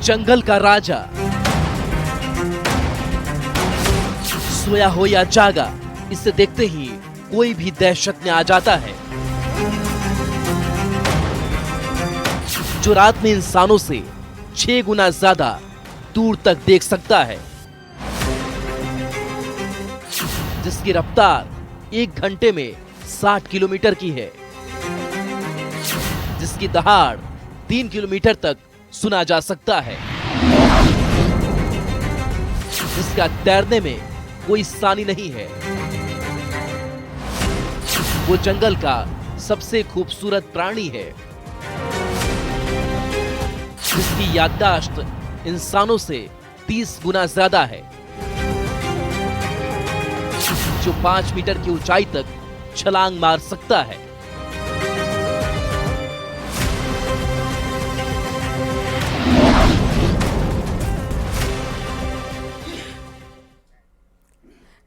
जंगल का राजा सोया हो या जागा, इसे देखते ही कोई भी दहशत में आ जाता है। जो रात में इंसानों से 6 गुना ज्यादा दूर तक देख सकता है, जिसकी रफ्तार 1 घंटे में 60 किलोमीटर की है, जिसकी दहाड़ 3 किलोमीटर तक सुना जा सकता है, जिसका तैरने में कोई सानी नहीं है। वो जंगल का सबसे खूबसूरत प्राणी है, जिसकी याददाश्त इंसानों से 30 गुना ज्यादा है, जो 5 मीटर की ऊंचाई तक छलांग मार सकता है।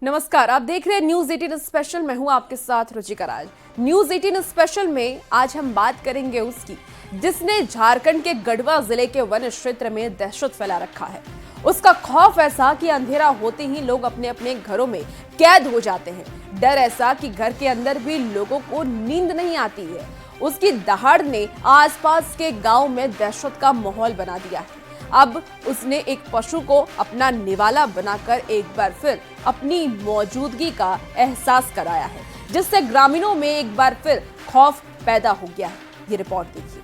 नमस्कार, आप देख रहे हैं न्यूज 18 स्पेशल। मैं हूं आपके साथ रुचिका राज। न्यूज 18 स्पेशल में आज हम बात करेंगे उसकी जिसने झारखंड के गढ़वा जिले के वन क्षेत्र में दहशत फैला रखा है। उसका खौफ ऐसा कि अंधेरा होते ही लोग अपने अपने घरों में कैद हो जाते हैं। डर ऐसा कि घर के अंदर भी लोगों को नींद नहीं आती है। उसकी दहाड़ ने आसपास के गांव में दहशत का माहौल बना दिया है। अब उसने एक पशु को अपना निवाला बनाकर एक बार फिर अपनी मौजूदगी का एहसास कराया है, जिससे ग्रामीणों में एक बार फिर खौफ पैदा हो गया है। ये रिपोर्ट देखिए।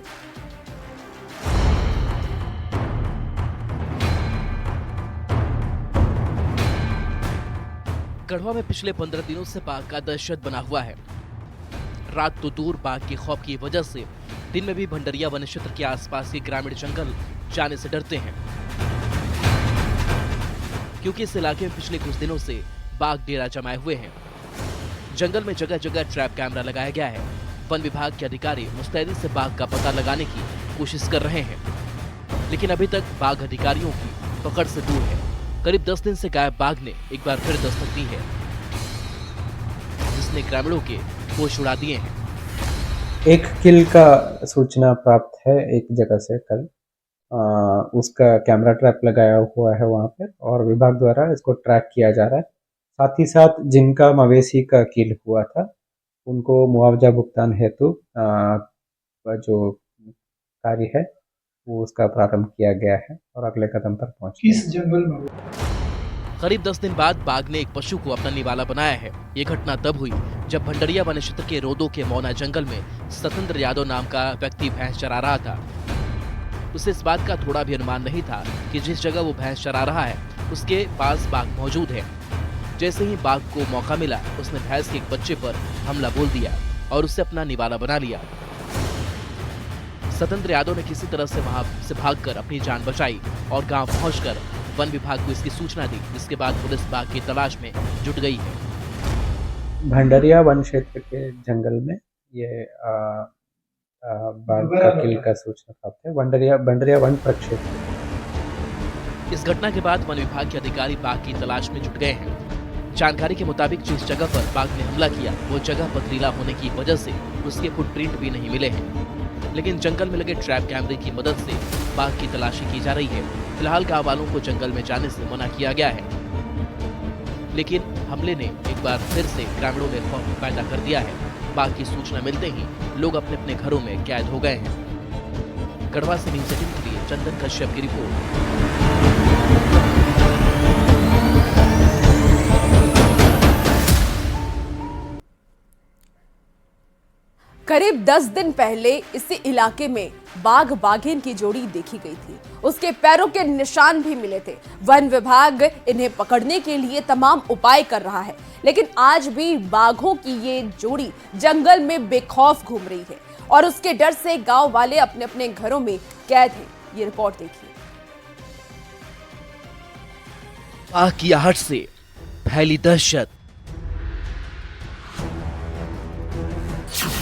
गढ़वा में पिछले 15 दिनों से बाघ का दहशत बना हुआ है। रात तो दूर, बाघ के खौफ की वजह से दिन में भी भंडरिया वन क्षेत्र के आसपास के ग्रामीण जंगल जाने से डरते हैं, क्योंकि इस इलाके में पिछले कुछ दिनों से बाघ डेरा जमाए हुए हैं। जंगल में जगह जगह ट्रैप कैमरा लगाया गया है। वन विभाग के अधिकारी मुस्तैदी से बाघ का पता लगाने की कोशिश कर रहे हैं, लेकिन अभी तक बाघ अधिकारियों की पकड़ से दूर है। करीब 10 दिन से गायब बाघ ने एक बार फिर दस्तक दी है, जिसने ग्रामीणों के होश उड़ा दिए हैं। एक किल का सूचना प्राप्त है एक जगह से कल। उसका कैमरा ट्रैप लगाया हुआ है वहां पे, और विभाग द्वारा इसको ट्रैक किया जा रहा है। साथ ही साथ जिनका मवेशी का किल हुआ था उनको मुआवजा भुगतान हेतु जो कार्य है वो उसका प्रारंभ किया गया है और अगले कदम पर पहुंच गया। इस जंगल में करीब 10 दिन बाद बाघ ने एक पशु को अपना निवाला बनाया है। ये घटना तब हुई जब भंडरिया वन क्षेत्र के रोदो के मौना जंगल में स्वतंत्र यादव नाम का व्यक्ति भैंस चरा रहा था। उसे इस बात का थोड़ा भी अनुमान नहीं था कि जिस जगह वो भैंस चरा रहा है उसके पास बाघ मौजूद है। जैसे ही बाघ को मौका मिला, उसने भैंस के एक बच्चे पर हमला बोल दिया और उसे अपना निवाला बना लिया। स्वतंत्र यादव ने किसी तरह से वहां से भागकर अपनी जान बचाई और गांव पहुंचकर वन विभाग को इसकी सूचना दी, जिसके बाद पुलिस बाघ की तलाश में जुट गई है। भंडरिया वन क्षेत्र के जंगल में ये बाघ का किल का सूचना प्राप्त है। भंडरिया वन प्रक्षेत्र। इस घटना के बाद वन विभाग के अधिकारी बाघ की तलाश में जुट गए हैं। जानकारी के मुताबिक जिस जगह पर बाघ ने हमला किया वो जगह पथरीला होने की वजह से उसके फुटप्रिंट भी नहीं मिले हैं, लेकिन जंगल में लगे ट्रैप कैमरे की मदद से बाघ की तलाशी की जा रही है। फिलहाल गाँव वालों को जंगल में जाने से मना किया गया है, लेकिन हमले ने एक बार फिर से ग्रामीणों में खौफ पैदा कर दिया है। बाघ की सूचना मिलते ही लोग अपने अपने घरों में कैद हो गए हैं। गढ़वा से न्यूज़ 18 के लिए चंदन कश्यप की रिपोर्ट। करीब 10 दिन पहले इसी इलाके में बाघ बाघिन की जोड़ी देखी गई थी। उसके पैरों के निशान भी मिले थे। वन विभाग इन्हें पकड़ने के लिए तमाम उपाय कर रहा है, लेकिन आज भी बाघों की ये जोड़ी जंगल में बेखौफ घूम रही है और उसके डर से गांव वाले अपने अपने घरों में कैद हैं। ये रिपोर्ट देखिए। बाघ की आहट से फैली दहशत,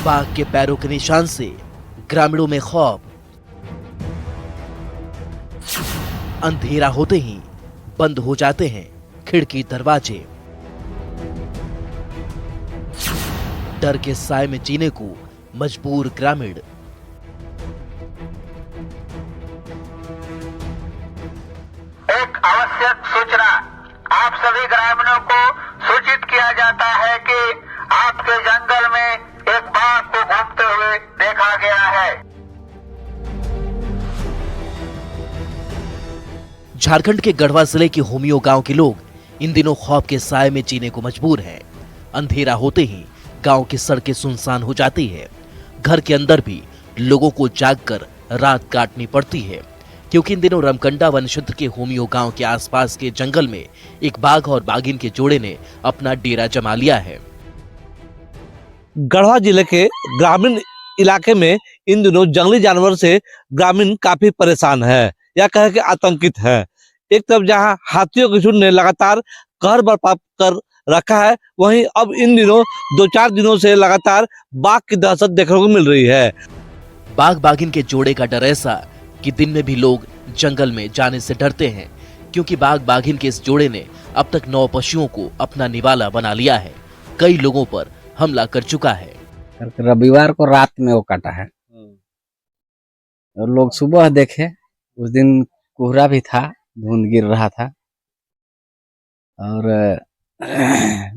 बाघ के पैरों के निशान से ग्रामीणों में खौफ, अंधेरा होते ही बंद हो जाते हैं खिड़की दरवाजे, डर के साए में जीने को मजबूर ग्रामीण। आवश्यक सूचना आप सभी ग्रामीणों को सूचित किया जाता है कि आपके जंगल में एक बाघ को घूमते हुए देखा गया है। झारखंड के गढ़वा जिले के होमियो गांव के लोग इन दिनों खौफ के साए में जीने को मजबूर हैं। अंधेरा होते ही गांव की सड़कें सुनसान हो जाती है। घर के अंदर भी लोगों को जागकर रात काटनी पड़ती है, क्योंकि इन दिनों रमकंडा वन क्षेत्र के होमियो गांव के आसपास के जंगल में एक बाघ और बाघिन के जोड़े ने अपना डेरा जमा लिया है। गढ़वा जिले के ग्रामीण इलाके में इन दिनों जंगली जानवर से ग्रामीण काफी परेशान है या कह के आतंकित है। एक तरफ जहां हाथियों के झुंड ने लगातार कहर बरपा कर रखा है, वहीं अब इन दिनों 2-4 दिनों से लगातार बाघ की दहशत देखने को मिल रही है। बाघ बाघिन के जोड़े का डर ऐसा कि दिन में भी लोग जंगल में जाने से डरते हैं, क्योंकि बाघ बाघिन के इस जोड़े ने अब तक 9 पशुओं को अपना निवाला बना लिया है। कई लोगों पर हमला कर चुका है। रविवार को रात में वो काटा है और लोग सुबह देखे, उस दिन कोहरा भी था, धुंध गिर रहा था और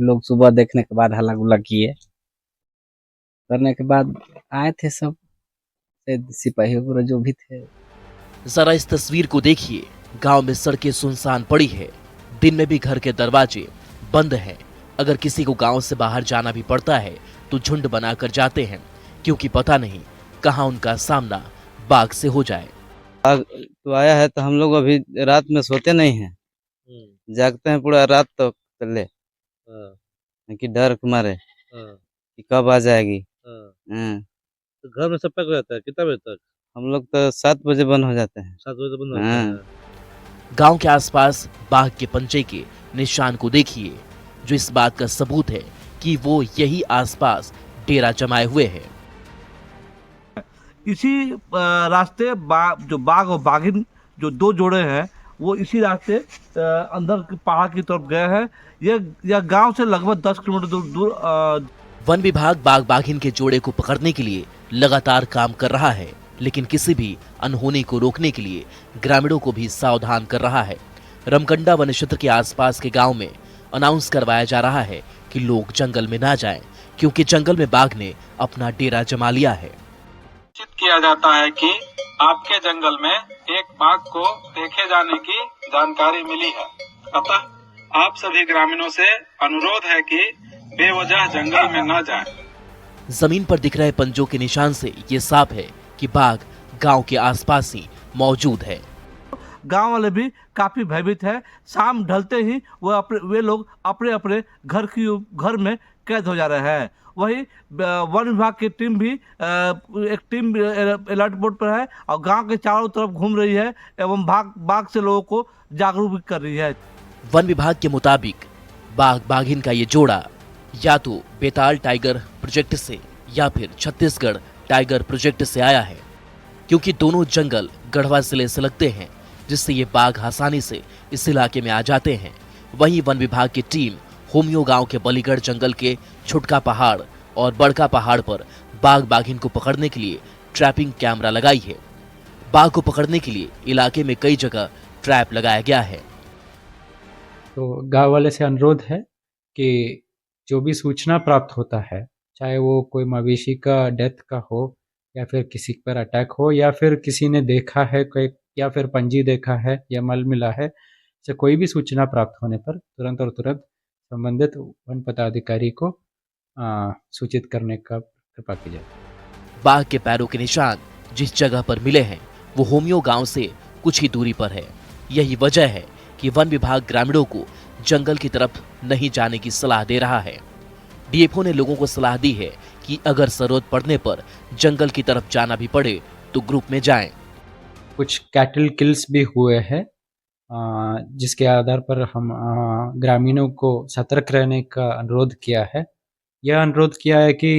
लोग सुबह देखने के बाद हल्ला गुल्ला किए। करने के बाद आए थे सब सिपाही वगैरह जो भी थे। जरा इस तस्वीर को देखिए। गांव में सड़कें सुनसान पड़ी है। दिन में भी घर के दरवाजे बंद हैं। अगर किसी को गांव से बाहर जाना भी पड़ता है तो झुंड बनाकर जाते हैं, क्योंकि पता नहीं कहां उनका सामना बाघ से हो जाए। बाघ तो आया है तो हम लोग अभी रात में सोते नहीं हैं, जागते हैं पूरा रात तो चले कि डर के मारे कि कब आ जाएगी। तो घर में सब पैक हो जाता है कितना बजे तक? हम लोग तो 7 बजे बंद हो जाते हैं। 7 बजे बंद हो जाता है। गांव के आसपास बाघ के पंजे के निशान को देखिए, जो इस बात का सबूत है कि वो यही आसपास डेरा जमाए हुए हैं। इसी रास्ते जो बाघ और बाघिन जो 2 जोड़े हैं वो इसी रास्ते अंदर के पहाड़ की तरफ गए हैं। यह गांव से लगभग 10 किलोमीटर दूर वन विभाग बाघ बाघिन के जोड़े को पकड़ने के लिए लगातार काम कर रहा है, लेकिन किसी भी अनहोनी को रोकने के लिए ग्रामीणों को भी सावधान कर रहा है। रमकंडा वन क्षेत्र के आसपास के गांव में अनाउंस करवाया जा रहा है कि लोग जंगल में ना जाएं, क्योंकि जंगल में बाघ ने अपना डेरा जमा लिया है। सूचित किया जाता है कि आपके जंगल में एक बाघ को देखे जाने की जानकारी मिली है। अतः आप सभी ग्रामीणों से अनुरोध है कि बेवजह जंगल में न जाएं। जमीन पर दिख रहे पंजों के निशान से ये साफ है कि बाघ गांव के आसपास ही मौजूद है। गांव वाले भी काफी भयभीत है। शाम ढलते ही वे लोग अपने अपने घर में कैद हो जा रहे हैं। वही वन विभाग की टीम भी एक टीम अलर्ट मोड पर है और गांव के चारों तरफ घूम रही है एवं बाघ से लोगों को जागरूक भी कर रही है। वन विभाग के मुताबिक बाघ बाघिन का ये जोड़ा या तो बेताल टाइगर प्रोजेक्ट से या फिर छत्तीसगढ़ टाइगर प्रोजेक्ट से आया है, क्योंकि दोनों जंगल गढ़वा जिले से लगते हैं, जिससे ये बाघ आसानी से इस इलाके में आ जाते हैं। वहीं वन विभाग की टीम होमियो गांव के बलीगढ़ जंगल के छुटका पहाड़ और बड़का पहाड़ पर बाघ बाघिन को पकड़ने के लिए ट्रैपिंग कैमरा लगाई है। बाघ को पकड़ने के लिए इलाके में कई जगह ट्रैप लगाया गया है। तो गांव वाले से अनुरोध है कि जो भी सूचना प्राप्त होता है, चाहे वो कोई मवेशी का डेथ का हो या फिर किसी पर अटैक हो या फिर किसी ने देखा है कोई या फिर पंजी देखा है या मल मिला है, से कोई भी सूचना प्राप्त होने पर तुरंत संबंधित वन पदाधिकारी को सूचित करने का कृपा की जाए। बाघ के पैरों के निशान जिस जगह पर मिले हैं वो होमियो गांव से कुछ ही दूरी पर है। यही वजह है कि वन विभाग ग्रामीणों को जंगल की तरफ नहीं जाने की सलाह दे रहा है। डीएफओ ने लोगों को सलाह दी है कि अगर जरूरत पड़ने पर जंगल की तरफ जाना भी पड़े तो ग्रुप में जाएं। कुछ कैटल किल्स भी हुए हैं, जिसके आधार पर हम ग्रामीणों को सतर्क रहने का अनुरोध किया है। यह अनुरोध किया है कि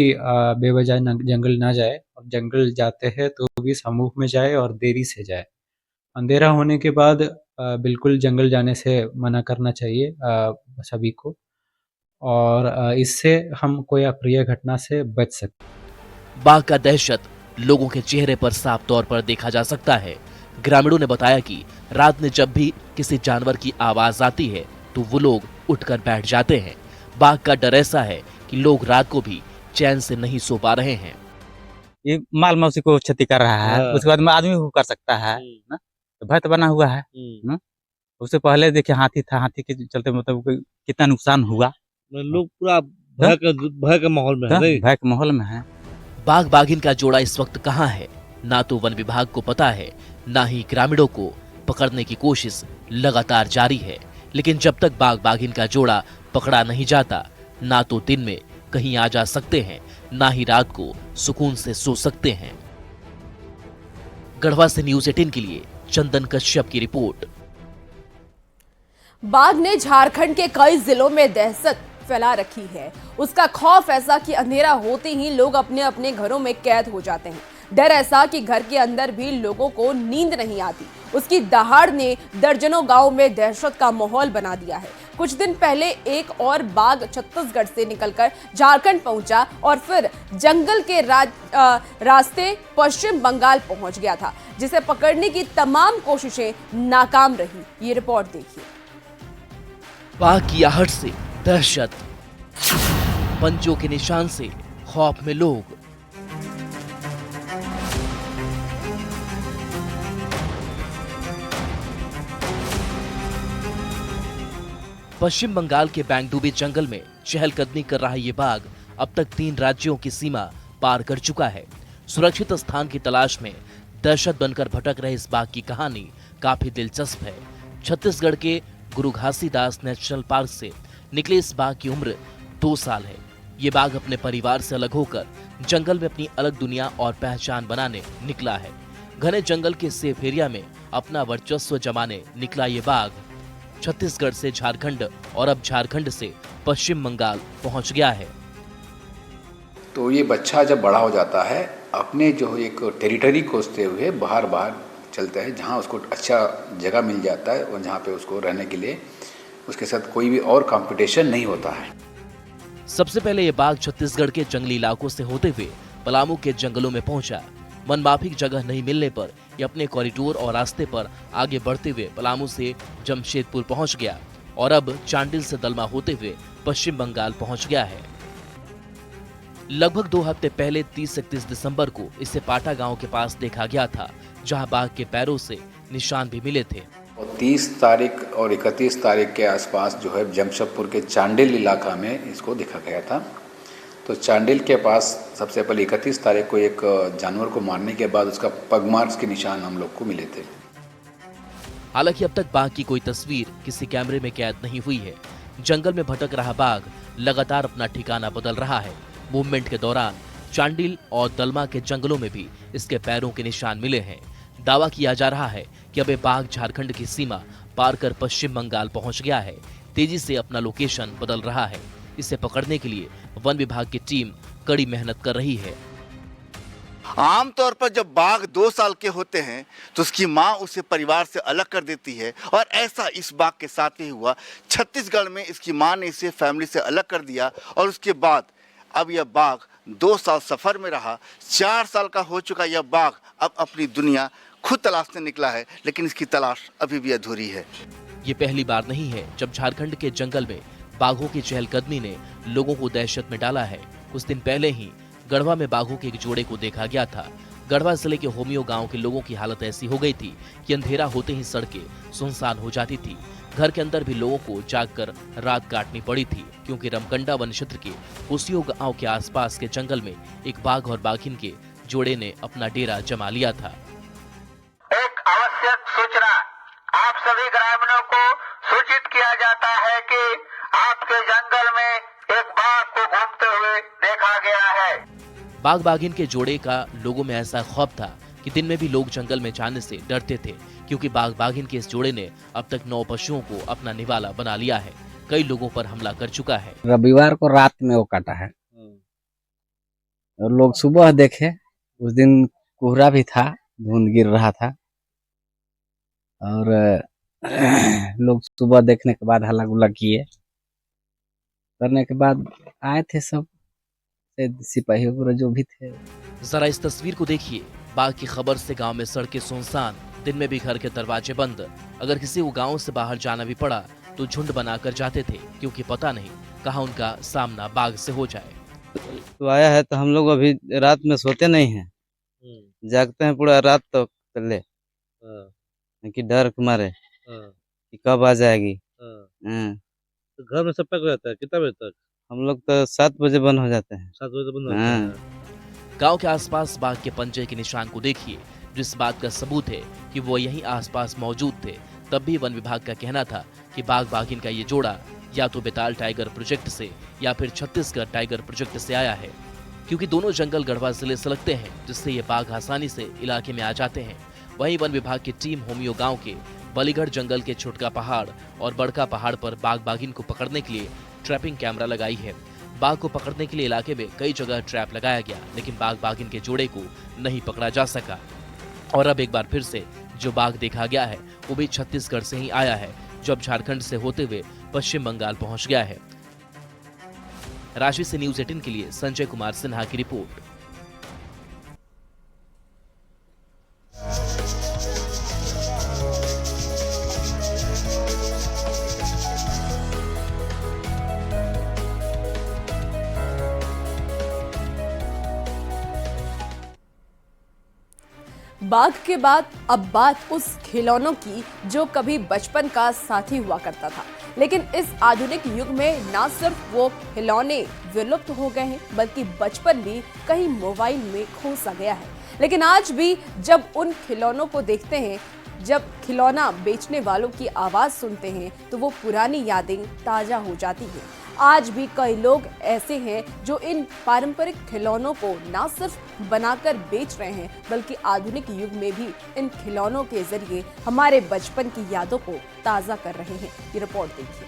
बेवजह जंगल ना जाए और जंगल जाते हैं तो भी समूह में जाए और देरी से जाए। अंधेरा होने के बाद बिल्कुल जंगल जाने से मना करना चाहिए सभी को, और इससे हम कोई अप्रिय घटना से बच सकते। बाघ का दहशत लोगों के चेहरे पर साफ तौर पर देखा जा सकता है। ग्रामीणों ने बताया कि रात में जब भी किसी जानवर की आवाज आती है तो वो लोग उठकर बैठ जाते हैं। बाघ का डर ऐसा है कि लोग रात को भी चैन से नहीं सो पा रहे हैं। ये माल मवेशी को क्षति कर रहा है, उसके बाद में आदमी को कर सकता है ना, तो भय तो बना हुआ है ना। उससे पहले देखिए हाथी था, हाथी के चलते मतलब कितना नुकसान हुआ। लोग पूरा भय के माहौल में है, भय के माहौल में है। बाघ बाघिन का जोड़ा इस वक्त कहाँ है, ना तो वन विभाग को पता है, ना ही ग्रामीणों को। पकड़ने की कोशिश लगातार जारी है, लेकिन जब तक बाघ बाघिन का जोड़ा पकड़ा नहीं जाता, ना तो दिन में कहीं आ जा सकते हैं, ना ही रात को सुकून से सो सकते हैं। गढ़वा से न्यूज़ 18 के लिए चंदन कश्यप की रिपोर्ट। बाघ ने झारखंड के कई जिलों में दहशत फैला रखी है। उसका खौफ ऐसा कि अंधेरा होते ही लोग अपने अपने घरों में कैद हो जाते हैं। डर ऐसा कि घर के अंदर भी लोगों को नींद नहीं आती। उसकी दहाड़ ने दर्जनों गांव में दहशत का माहौल बना दिया है। कुछ दिन पहले एक और बाघ छत्तीसगढ़ से निकलकर झारखंड पहुंचा और फिर जंगल के रास्ते पश्चिम बंगाल पहुंच गया था, जिसे पकड़ने की तमाम कोशिशें नाकाम रही। ये रिपोर्ट देखिए। बाघ की आहट से दहशत, पंजों के निशान से खौफ में लोग। पश्चिम बंगाल के बैंगडूबी जंगल में चहलकदमी कर रहा ये बाघ अब तक 3 राज्यों की सीमा पार कर चुका है। सुरक्षित स्थान की तलाश में दहशत बनकर भटक रहे इस बाघ की कहानी काफी दिलचस्प है। छत्तीसगढ़ के गुरु घासीदास नेशनल पार्क से निकले इस बाघ की उम्र 2 साल है। ये बाघ अपने परिवार से अलग होकर जंगल में अपनी अलग दुनिया और पहचान बनाने निकला है। घने जंगल के सेफ एरिया में अपना वर्चस्व जमाने निकला ये बाघ छत्तीसगढ़ से झारखंड और अब झारखंड से पश्चिम बंगाल पहुंच गया है। तो ये बच्चा जब बड़ा हो जाता है, अपने जो एक टेरिटरी खोजते हुए बाहर चलता है, जहाँ उसको अच्छा जगह मिल जाता है और जहाँ पे उसको रहने के लिए उसके साथ कोई भी और कंपटीशन नहीं होता है। सबसे पहले ये बाघ छत्तीसगढ़ के जंगली इलाकों से होते हुए पलामू के जंगलों में पहुंचा। मनमाफिक जगह नहीं मिलने पर ये अपने कॉरिडोर और रास्ते पर आगे बढ़ते हुए पलामू से जमशेदपुर पहुंच गया और अब चांडिल से दलमा होते हुए पश्चिम बंगाल पहुंच गया है। लगभग 2 हफ्ते पहले 30-31 दिसंबर को इसे पाटा गांव के पास देखा गया था, जहां बाघ के पैरों से निशान भी मिले थे। 30 तारीख और 31 तारीख के आसपास जो है जमशेदपुर के चांडिल इलाका में इसको देखा गया था। तो चांडिल के पास सबसे पहले 31 तारीख को एक जानवर को मारने के बाद उसका पग मार्क्स के निशान हम लोग को मिले थे। हालांकि अब तक बाघ की कोई तस्वीर किसी कैमरे में कैद नहीं हुई है। जंगल में भटक रहा बाघ लगातार अपना ठिकाना बदल रहा है। मूवमेंट के दौरान चांडिल और दलमा के जंगलों में भी इसके पैरों के निशान मिले हैं। दावा किया जा रहा है कि अब ये बाघ झारखंड की सीमा पार कर पश्चिम बंगाल पहुंच गया है। तेजी से अपना लोकेशन बदल रहा है। इसे पकड़ने के लिए वन विभाग की टीम कड़ी मेहनत कर रही है। आमतौर पर जब बाघ 2 साल के होते हैं तो उसकी मां उसे परिवार से अलग कर देती है और ऐसा इस बाघ के साथ ही हुआ। छत्तीसगढ़ में इसकी मां ने इसे फैमिली से अलग कर दिया और उसके बाद अब यह बाघ 2 साल सफर में रहा। 4 साल का हो चुका यह बाघ अब अपनी दुनिया खुद तलाशने निकला है, लेकिन इसकी तलाश अभी भी अधूरी है। ये पहली बार नहीं है जब झारखंड के जंगल में बाघों की चहलकदमी ने लोगों को दहशत में डाला है। कुछ दिन पहले ही गढ़वा में बाघों के एक जोड़े को देखा गया था। गढ़वा जिले के होमियो गांव के लोगों की हालत ऐसी हो गई थी कि अंधेरा होते ही सड़कें सुनसान हो जाती थी। घर के अंदर भी लोगों को जागकर रात काटनी पड़ी थी, क्योंकि रमकंडा वन क्षेत्र के होसियो गांव के आसपास के जंगल में एक बाघ और बाघिन के जोड़े ने अपना डेरा जमा लिया था। एक आवश्यक सूचना, आप सभी ग्रामीणों को सूचित किया जाता है कि आपके जंगल में एक बाघ को घूमते हुए देखा गया है। बाघ बाघिन के जोड़े का लोगों में ऐसा खौफ था कि दिन में भी लोग जंगल में जाने से डरते थे, क्योंकि बाघ बाघिन के इस जोड़े ने अब तक 9 पशुओं को अपना निवाला बना लिया है। कई लोगों पर हमला कर चुका है। रविवार को रात में वो काटा है और लोग सुबह देखे। उस दिन कोहरा भी था, धुंध गिर रहा था और लोग सुबह देखने के बाद हल्ला गुल्ला किए। करने के बाद आए थे सब सिपाही वगैरह जो भी थे। जरा इस तस्वीर को देखिए। बाघ की खबर से गांव में सड़कें सुनसान दिन में भी घर के दरवाजे बंद। अगर किसी को गांव से बाहर जाना भी पड़ा तो झुंड बनाकर जाते थे, क्योंकि पता नहीं कहाँ उनका सामना बाघ से हो जाए। तो आया है तो हम लोग अभी रात में सोते नहीं हैं, जागते हैं पूरा रात तो तले कि डर के मारे कि कब आ जाएगी। तो घर में सब तक रहता है कितना बजे तक? हम लोग तो 7 बजे बंद हो जाते हैं। 7 बजे बंद होता है। गांव के आसपास बाघ के पंजे के निशान को देखिए, जिस बात का सबूत है कि वो यहीं आसपास मौजूद थे। तब भी वन विभाग का कहना था कि बाघ बाघिन का ये जोड़ा या तो बेताल टाइगर प्रोजेक्ट से या फिर छत्तीसगढ़ टाइगर प्रोजेक्ट से आया है, क्योंकि दोनों जंगल गढ़वा जिले से लगते हैं, जिससे ये बाघ आसानी से इलाके में आ जाते हैं। वहीं वन विभाग की टीम होमियो गांव के बलीगढ़ जंगल के छोटका पहाड़ और बड़का पहाड़ पर बाघ बाघिन को पकड़ने के लिए ट्रैपिंग कैमरा लगाई है। बाघ को पकड़ने के लिए इलाके में कई जगह ट्रैप लगाया गया, लेकिन बाघ बाघिन के जोड़े को नहीं पकड़ा जा सका। और अब एक बार फिर से जो बाघ देखा गया है वो भी छत्तीसगढ़ से ही आया है, जो अब झारखंड से होते हुए पश्चिम बंगाल पहुंच गया है। रांची से न्यूज़ 18 के लिए संजय कुमार सिन्हा की रिपोर्ट। बाघ के बाद अब बात उस खिलौनों की जो कभी बचपन का साथी हुआ करता था, लेकिन इस आधुनिक युग में ना सिर्फ वो खिलौने विलुप्त हो गए हैं, बल्कि बचपन भी कहीं मोबाइल में खो सा गया है। लेकिन आज भी जब उन खिलौनों को देखते हैं, जब खिलौना बेचने वालों की आवाज सुनते हैं, तो वो पुरानी यादें ताजा हो जाती हैं। आज भी कई लोग ऐसे हैं जो इन पारंपरिक खिलौनों को ना सिर्फ बनाकर बेच रहे हैं, बल्कि आधुनिक युग में भी इन खिलौनों के जरिए हमारे बचपन की यादों को ताजा कर रहे हैं। ये रिपोर्ट देखिए।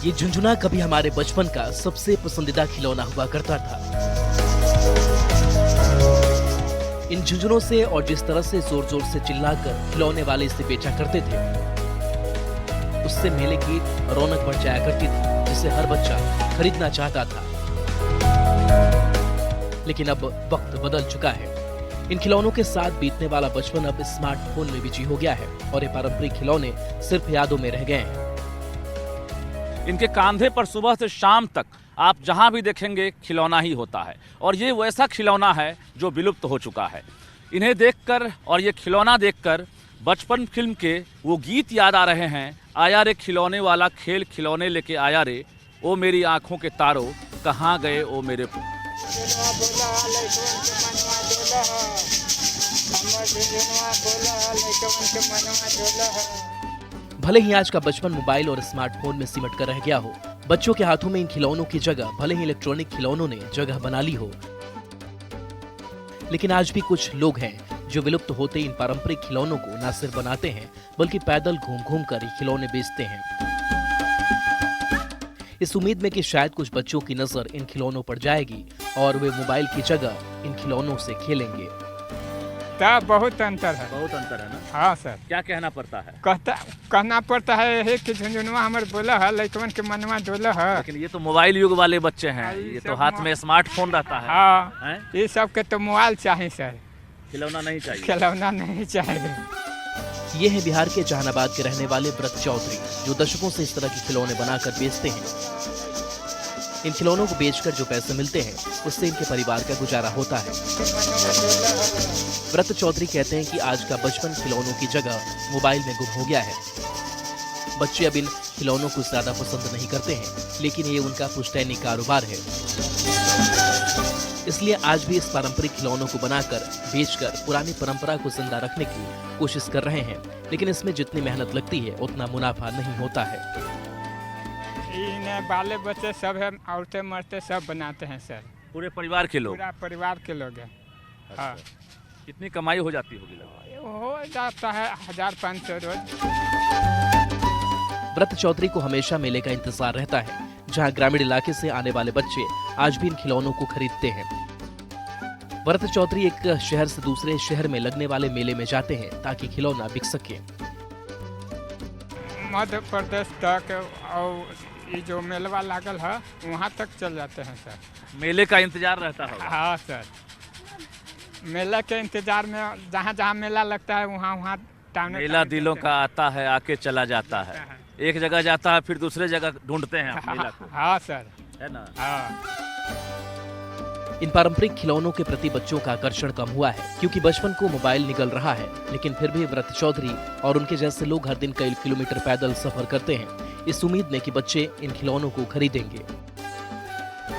ये झुनझुना कभी हमारे बचपन का सबसे पसंदीदा खिलौना हुआ करता था। इन झुनझुनों से और जिस तरह से जोर जोर से चिल्लाकर खिलौने वाले इसे बेचा करते थे, उससे मेले की रौनक बढ़ जाया करती थी, जिसे हर बच्चा खरीदना चाहता था। लेकिन अब वक्त बदल चुका है। इन खिलौनों के साथ बीतने वाला बचपन अब स्मार्टफोन में बिजी हो गया है और ये पारंपरिक खिलौने सिर्फ यादों में रह गए हैं। इनके कांधे पर सुबह से शाम तक आप जहां भी देखेंगे खिलौना ही होता है, और ये वैसा खिलौना है जो विलुप्त हो चुका है। इन्हें देखकर और ये खिलौना देखकर बचपन फिल्म के वो गीत याद आ रहे हैं। आया रे खिलौने वाला खेल खिलौने लेके आया रे, ओ मेरी आंखों के तारों कहाँ गए ओ मेरे। भले ही आज का बचपन मोबाइल और स्मार्टफोन में सिमट कर रह गया हो, बच्चों के हाथों में इन खिलौनों की जगह भले ही इलेक्ट्रॉनिक खिलौनों ने जगह बना ली हो, लेकिन आज भी कुछ लोग हैं जो विलुप्त होते इन पारंपरिक खिलौनों को न सिर्फ बनाते हैं, बल्कि पैदल घूम घूम कर ये खिलौने बेचते हैं, इस उम्मीद में कि शायद कुछ बच्चों की नजर इन खिलौनों पर जाएगी और वे मोबाइल की जगह इन खिलौनों से खेलेंगे। बहुत अंतर है। बहुत अंतर है ना? हाँ सर। क्या कहना पड़ता है? कहना पड़ता है यही कि झुनझुनवा हमारे बोला है, लड़कन के मनवा डोला है। लेकिन ये तो मोबाइल युग वाले बच्चे हैं, ये तो हाथ में स्मार्टफोन रहता है। हाँ, ये सब के तो मोबाइल चाहिए सर, खिलौना नहीं चाहिए। खिलौना नहीं चाहिए। ये है बिहार के जहानाबाद के रहने वाले व्रत चौधरी, जो दशकों से इस तरह के खिलौने बनाकर बेचते हैं। इन खिलौनों को बेचकर जो पैसे मिलते हैं, उससे इनके परिवार का गुजारा होता है। व्रत चौधरी कहते हैं कि आज का बचपन खिलौनों की जगह मोबाइल में गुम हो गया है। बच्चे अब इन खिलौनों को ज्यादा पसंद नहीं करते हैं, लेकिन ये उनका पुश्तैनी कारोबार है। इसलिए आज भी इस पारंपरिक खिलौनों को बनाकर बेचकर पुरानी परंपरा को जिंदा रखने की कोशिश कर रहे हैं, लेकिन इसमें जितनी मेहनत लगती है उतना मुनाफा नहीं होता है। इन्हें बाले बच्चे सब है, औरतें मरते सब बनाते हैं सर। पूरे परिवार के लोग? पूरा परिवार के लोग हैं। हाँ। कितनी कमाई हो जाती होगी? हो जाता है 1500 रोज। व्रत चौधरी को हमेशा मेले का इंतजार रहता है, जहां ग्रामीण इलाके से आने वाले बच्चे आज भी इन खिलौनों को खरीदते हैं। व्रत चौधरी एक शहर से दूसरे शहर में लगने वाले मेले में जाते हैं ताकि खिलौना बिक सके। मध्य प्रदेश तक और ये जो मेलवा लागल है वहाँ तक चल जाते हैं सर। मेले का इंतजार रहता होगा। हाँ सर, मेला के इंतजार में जहाँ जहाँ मेला लगता है वहाँ वहाँ टाइम मेला दिलों का आता है, आके चला जाता है। एक जगह जाता है फिर दूसरे जगह ढूंढते हैं आप मेला को। हाँ सर, है ना। हाँ। इन पारंपरिक खिलौनों के प्रति बच्चों का आकर्षण कम हुआ है क्योंकि बचपन को मोबाइल निगल रहा है, लेकिन फिर भी व्रत चौधरी और उनके जैसे लोग हर दिन कई किलोमीटर पैदल सफर करते हैं इस उम्मीद में कि बच्चे इन खिलौनों को खरीदेंगे।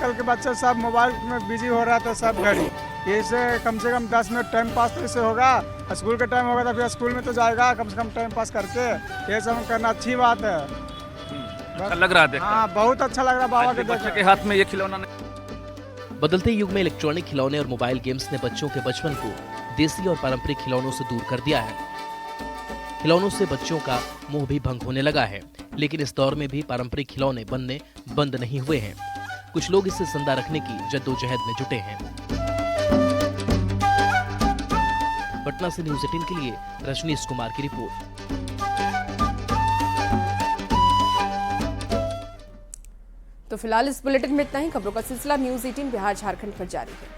कल के बच्चे सब मोबाइल में बिजी हो रहा था सब घड़ी, इससे कम से कम 10 मिनट टाइम पास तो इससे होगा। स्कूल का टाइम होगा तो फिर स्कूल में तो जाएगा, कम से कम टाइम पास करके ये सब करना अच्छी बात है। अच्छा लग रहा है। हाँ बहुत अच्छा लग रहा बाबा के बच्चे के हाथ में ये खिलौना। बदलते युग में इलेक्ट्रॉनिक खिलौने और मोबाइल गेम्स ने बच्चों के बचपन को देसी और पारंपरिक खिलौनों से दूर कर दिया है। खिलौनों से बच्चों का मोह भी भंग होने लगा है, लेकिन इस दौर में भी पारंपरिक खिलौने बनने बंद नहीं हुए हैं। कुछ लोग इसे जिंदा रखने की जद्दोजहद में जुटे हैं। पटना से न्यूज़ 18 के लिए रजनीश कुमार की रिपोर्ट। तो फिलहाल इस बुलेटिन में इतना ही। खबरों का सिलसिला न्यूज़ 18 बिहार झारखंड पर जारी है।